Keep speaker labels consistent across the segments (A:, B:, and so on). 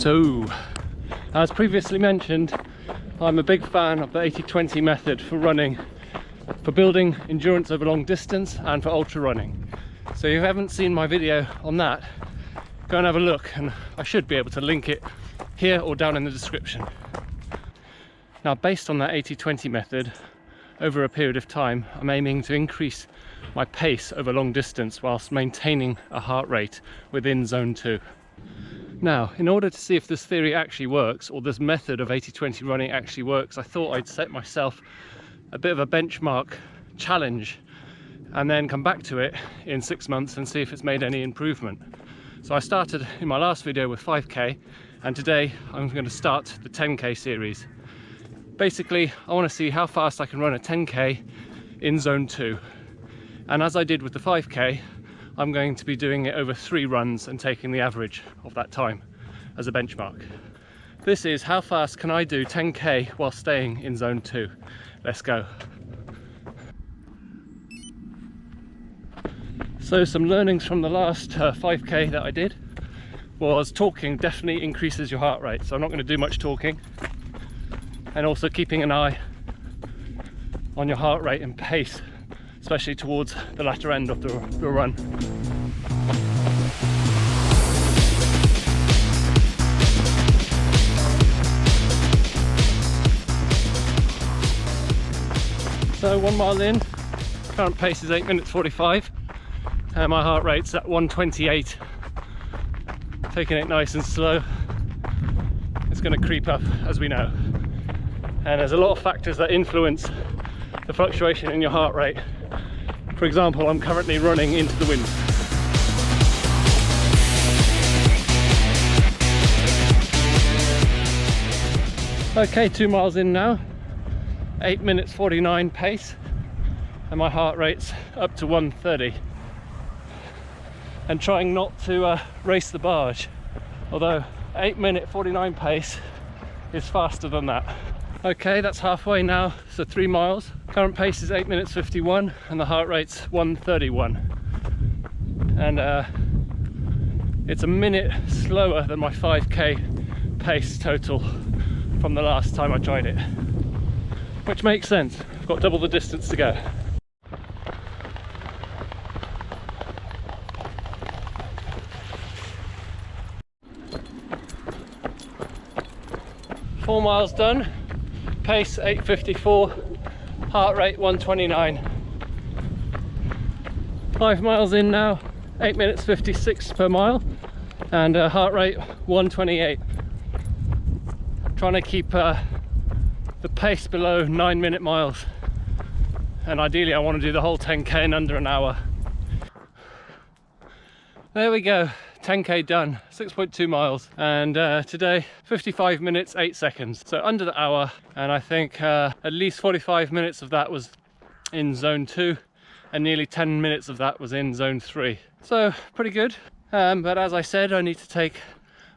A: So, as previously mentioned, I'm a big fan of the 80-20 method for running, for building endurance over long distance and for ultra running. So if you haven't seen my video on that, go and have a look, and I should be able to link it here or down in the description. Now, based on that 80-20 method, over a period of time, I'm aiming to increase my pace over long distance whilst maintaining a heart rate within zone 2. Now, in order to see if this theory actually works, or this method of 80-20 running actually works, I thought I'd set myself a bit of a benchmark challenge and then come back to it in 6 months and see if it's made any improvement. So I started in my last video with 5k, and today I'm going to start the 10k series. Basically, I want to see how fast I can run a 10k in zone 2. And as I did with the 5k, I'm going to be doing it over 3 runs and taking the average of that time as a benchmark. This is how fast can I do 10k while staying in zone 2. Let's go. So some learnings from the last 5k that I did was talking definitely increases your heart rate. So I'm not going to do much talking. And also keeping an eye on your heart rate and pace, especially towards the latter end of the run. So 1 mile in, current pace is 8 minutes 45, and my heart rate's at 128. Taking it nice and slow. It's going to creep up, as we know. And there's a lot of factors that influence the fluctuation in your heart rate. For example, I'm currently running into the wind. Okay, 2 miles in now, 8 minutes 49 pace, and my heart rate's up to 130. And trying not to race the barge, although 8 minute 49 pace is faster than that. Okay, that's halfway now, so 3 miles. Current pace is 8 minutes 51 and the heart rate's 131. And it's a minute slower than my 5k pace total from the last time I tried it. Which makes sense, I've got double the distance to go. Four miles done. Pace 8:54, heart rate 129. 5 miles in now, 8 minutes 56 per mile, and heart rate 128. Trying to keep the pace below 9-minute miles, and ideally I want to do the whole 10k in under an hour. There we go. 10k done, 6.2 miles, and today 55 minutes 8 seconds, so under the hour. And I think at least 45 minutes of that was in zone 2 and nearly 10 minutes of that was in zone 3, so pretty good. But as I said, I need to take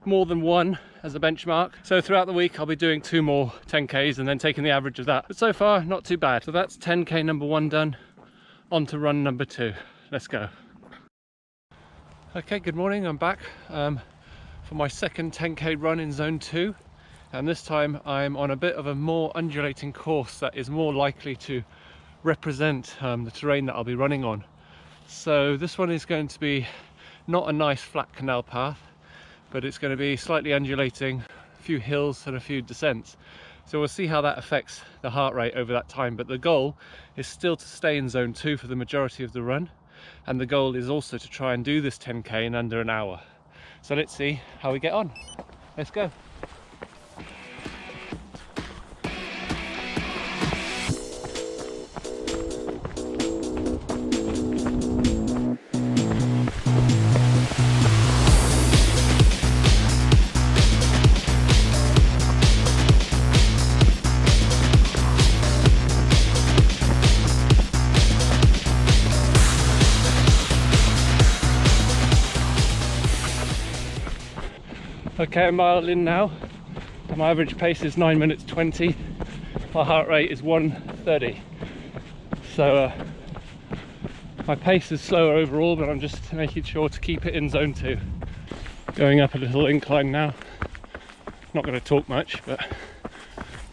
A: more than 1 as a benchmark, so throughout the week I'll be doing 2 more 10ks and then taking the average of that. But so far not too bad. So that's 10k number 1 done. On to run number 2. Let's go. Okay, good morning, I'm back for my second 10k run in zone 2, and this time I'm on a bit of a more undulating course that is more likely to represent the terrain that I'll be running on. So this one is going to be not a nice flat canal path, but it's going to be slightly undulating, a few hills and a few descents. So we'll see how that affects the heart rate over that time, but the goal is still to stay in zone 2 for the majority of the run. And the goal is also to try and do this 10k in under an hour. So let's see how we get on. Let's go. Okay, a mile in now. My average pace is 9 minutes 20. My heart rate is 130. So my pace is slower overall, but I'm just making sure to keep it in zone 2. Going up a little incline now. not going to talk much, but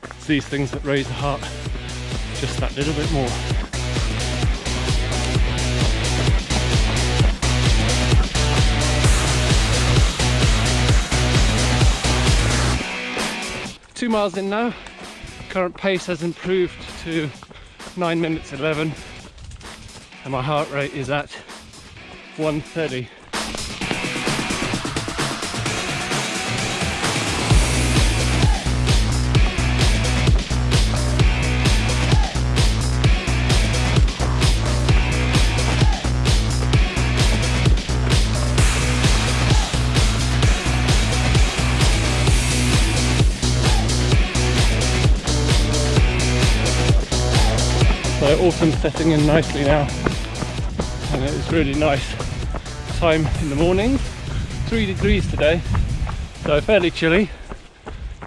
A: it's these things that raise the heart just that little bit more. Two miles in now, current pace has improved to 9 minutes 11 and my heart rate is at 130. So autumn's setting in nicely now, and it is really nice time in the morning. 3 degrees today, so fairly chilly,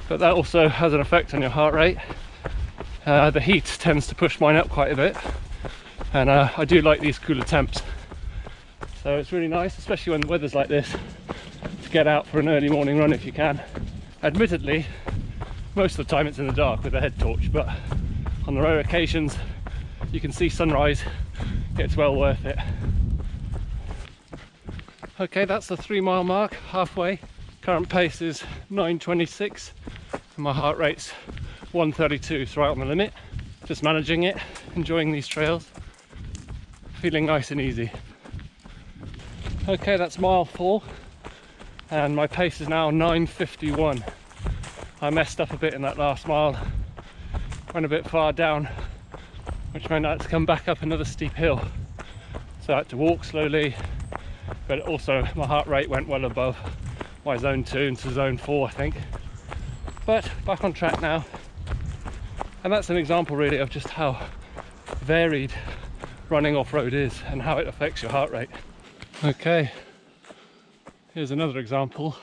A: but that also has an effect on your heart rate. The heat tends to push mine up quite a bit, and I do like these cooler temps. So it's really nice, especially when the weather's like this, to get out for an early morning run if you can. Admittedly, most of the time it's in the dark with a head torch, but on the rare occasions you can see sunrise, it's well worth it. Okay, that's the 3 mile mark, halfway. Current pace is 9:26 and my heart rate's 132, it's right on the limit. Just managing it, enjoying these trails, feeling nice and easy. Okay, that's mile 4 and my pace is now 9:51. I messed up a bit in that last mile, went a bit far down, which meant I had to come back up another steep hill. So I had to walk slowly, but also my heart rate went well above my zone 2 into zone 4, I think. But back on track now. And that's an example really of just how varied running off-road is and how it affects your heart rate. Okay, here's another example.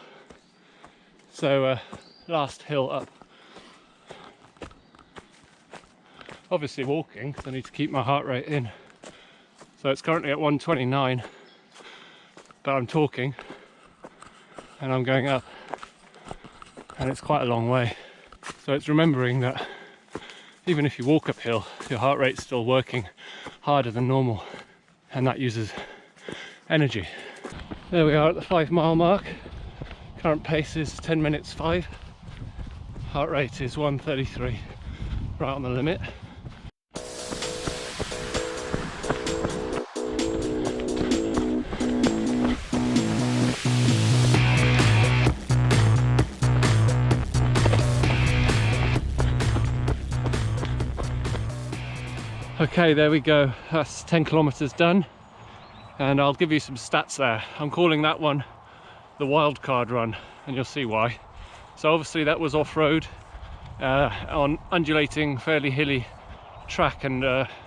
A: So last hill up. Obviously walking, because I need to keep my heart rate in. So it's currently at 129, but I'm talking and I'm going up, and it's quite a long way. So it's remembering that even if you walk uphill, your heart rate's still working harder than normal, and that uses energy. There we are at the 5 mile mark. Current pace is 10 minutes 5. Heart rate is 133, right on the limit. Okay, there we go, that's 10 kilometers done, and I'll give you some stats there. I'm calling that one the wildcard run, and you'll see why. So obviously that was off-road on undulating, fairly hilly track, and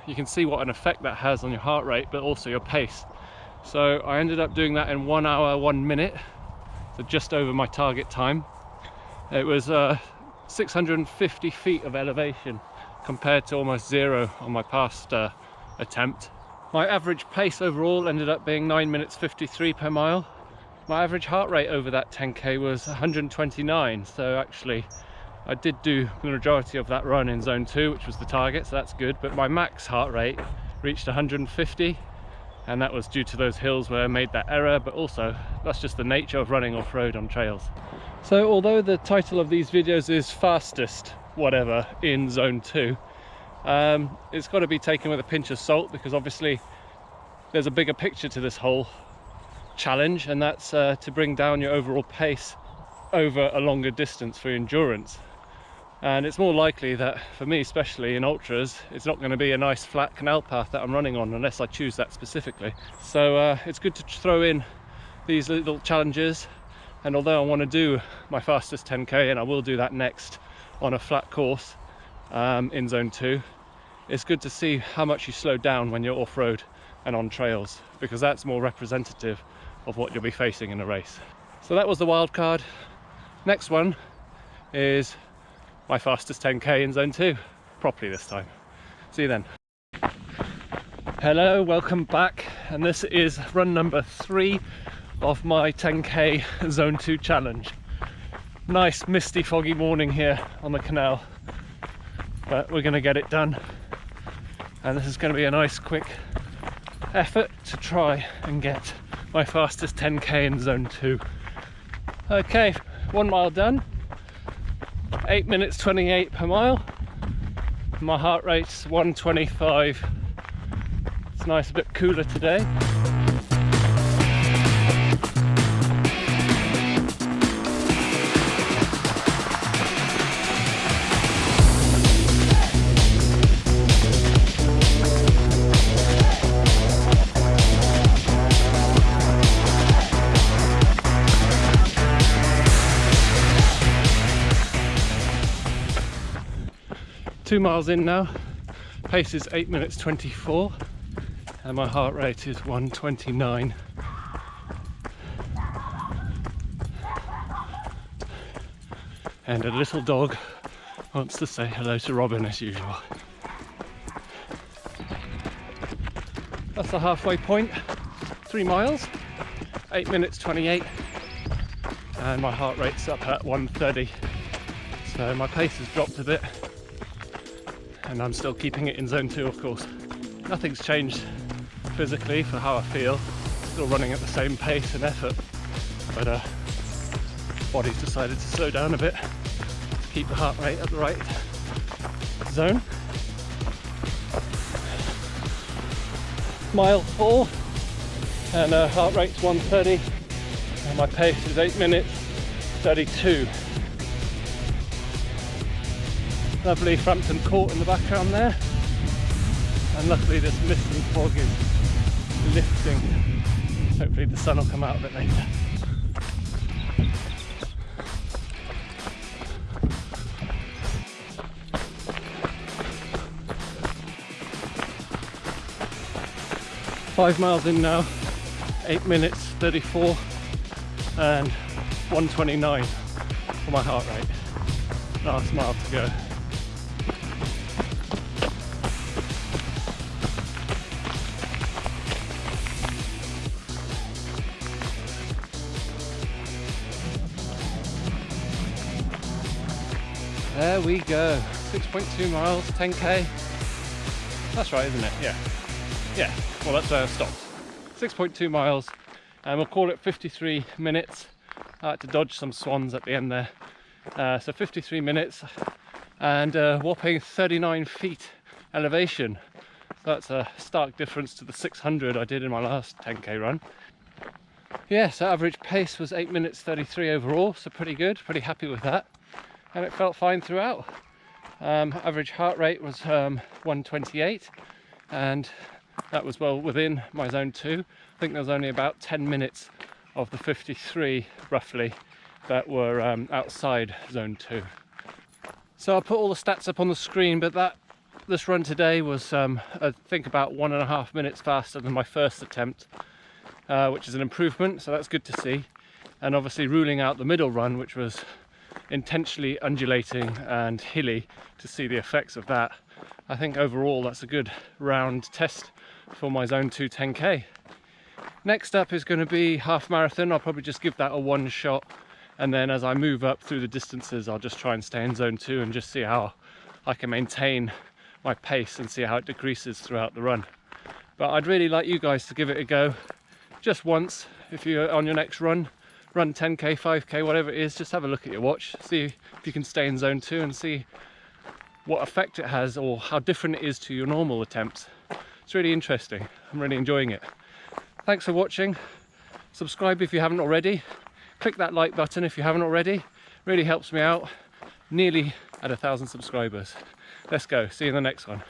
A: you can see what an effect that has on your heart rate, but also your pace. So I ended up doing that in 1 hour 1 minute, so just over my target time. It was 650 feet of elevation, compared to almost 0 on my past attempt. My average pace overall ended up being 9 minutes 53 per mile. My average heart rate over that 10k was 129, so actually I did do the majority of that run in zone 2, which was the target, so that's good. But my max heart rate reached 150, and that was due to those hills where I made that error, but also that's just the nature of running off-road on trails. So although the title of these videos is fastest whatever in zone 2, it's got to be taken with a pinch of salt, because obviously there's a bigger picture to this whole challenge, and that's to bring down your overall pace over a longer distance for endurance. And it's more likely that, for me especially in ultras, it's not going to be a nice flat canal path that I'm running on unless I choose that specifically. So it's good to throw in these little challenges, and although I want to do my fastest 10k, and I will do that next on a flat course in zone 2, it's good to see how much you slow down when you're off-road and on trails, because that's more representative of what you'll be facing in a race. So that was the wild card. Next one is my fastest 10k in zone 2, properly this time. See you then. Hello, welcome back, and this is run number 3 of my 10k zone 2 challenge. Nice misty foggy morning here on the canal, but we're going to get it done, and this is going to be a nice quick effort to try and get my fastest 10k in zone 2. Okay, 1 mile done, 8 minutes 28 per mile. My heart rate's 125. It's nice, a bit cooler today. Two miles in now, pace is 8 minutes 24, and my heart rate is 129. And a little dog wants to say hello to Robin as usual. That's the halfway point, 3 miles, 8 minutes 28, and my heart rate's up at 130. So my pace has dropped a bit, and I'm still keeping it in zone 2, of course. Nothing's changed physically for how I feel. Still running at the same pace and effort, but body's decided to slow down a bit to keep the heart rate at the right zone. Mile 4, and heart rate's 130, and my pace is 8 minutes 32. Lovely Frampton Court in the background there, and luckily this mist and fog is lifting. Hopefully the sun will come out a bit later. Five miles in now, 8 minutes 34, and 129 for my heart rate. Last mile to go. There we go, 6.2 miles, 10k. That's right, isn't it? Yeah, well that's where I stopped. 6.2 miles, and we'll call it 53 minutes. I had to dodge some swans at the end there. So 53 minutes and a whopping 39 feet elevation. So that's a stark difference to the 600 I did in my last 10k run. Yeah, so average pace was 8 minutes 33 overall, so pretty good, pretty happy with that. And it felt fine throughout. Average heart rate was 128, and that was well within my zone 2. I think there was only about 10 minutes of the 53 roughly that were outside zone 2. So I'll put all the stats up on the screen, but this run today was I think about 1.5 minutes faster than my first attempt, which is an improvement, so that's good to see. And obviously ruling out the middle run, which was intentionally undulating and hilly, to see the effects of that. I think overall that's a good round test for my zone 2 10k. Next up is going to be half marathon. I'll probably just give that a one shot, and then as I move up through the distances I'll just try and stay in zone 2 and just see how I can maintain my pace and see how it decreases throughout the run. But I'd really like you guys to give it a go just once. If you're on your next run 10k, 5k, whatever it is, just have a look at your watch, see if you can stay in zone 2 and see what effect it has or how different it is to your normal attempts. It's really interesting. I'm really enjoying it. Thanks for watching. Subscribe if you haven't already. Click that like button if you haven't already. Really helps me out. Nearly at 1,000 subscribers. Let's go. See you in the next one.